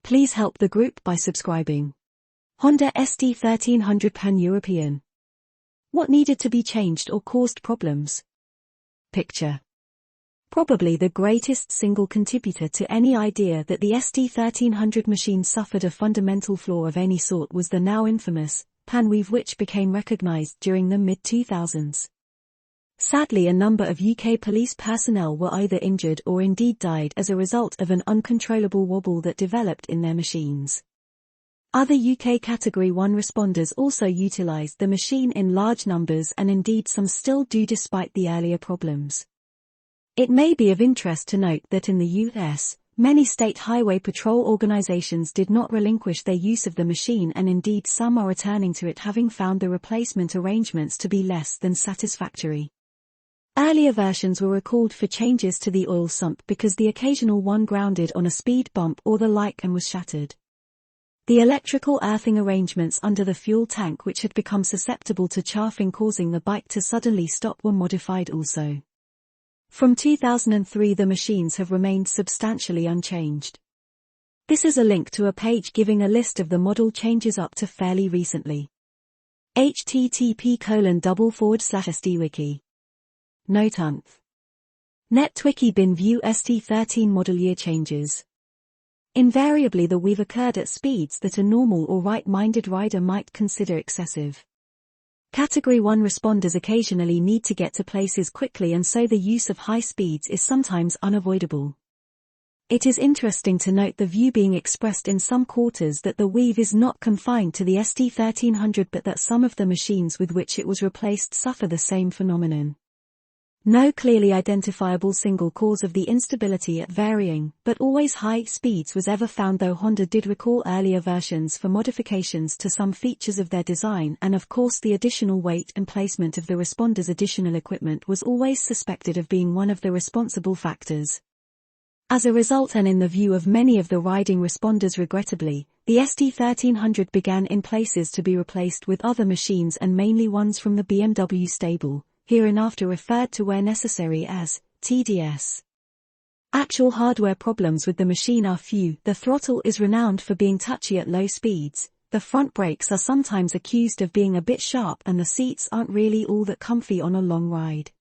Please help the group by subscribing. Honda ST1300 Pan European. What needed to be changed or caused problems? Picture. Probably the greatest single contributor to any idea that the ST1300 machine suffered a fundamental flaw of any sort was the now infamous pan weave, which became recognized during the mid-2000s. Sadly, a number of UK police personnel were either injured or indeed died as a result of an uncontrollable wobble that developed in their machines. Other UK Category 1 responders also utilised the machine in large numbers, and indeed some still do despite the earlier problems. It may be of interest to note that in the US, many state highway patrol organisations did not relinquish their use of the machine, and indeed some are returning to it, having found the replacement arrangements to be less than satisfactory. Earlier versions were recalled for changes to the oil sump because the occasional one grounded on a speed bump or the like and was shattered. The electrical earthing arrangements under the fuel tank, which had become susceptible to chafing causing the bike to suddenly stop, were modified also. From 2003 the machines have remained substantially unchanged. This is a link to a page giving a list of the model changes up to fairly recently. http://sdwiki. Note unth. Netwiki bin view ST13 model year changes. Invariably the weave occurred at speeds that a normal or right-minded rider might consider excessive. Category 1 responders occasionally need to get to places quickly, and so the use of high speeds is sometimes unavoidable. It is interesting to note the view being expressed in some quarters that the weave is not confined to the ST1300 but that some of the machines with which it was replaced suffer the same phenomenon. No clearly identifiable single cause of the instability at varying, but always high speeds was ever found, though Honda did recall earlier versions for modifications to some features of their design, and of course the additional weight and placement of the responder's additional equipment was always suspected of being one of the responsible factors. As a result, and in the view of many of the riding responders regrettably, the ST1300 began in places to be replaced with other machines, and mainly ones from the BMW stable, hereinafter referred to where necessary as TDS. Actual hardware problems with the machine are few. The throttle is renowned for being touchy at low speeds, the front brakes are sometimes accused of being a bit sharp, and the seats aren't really all that comfy on a long ride.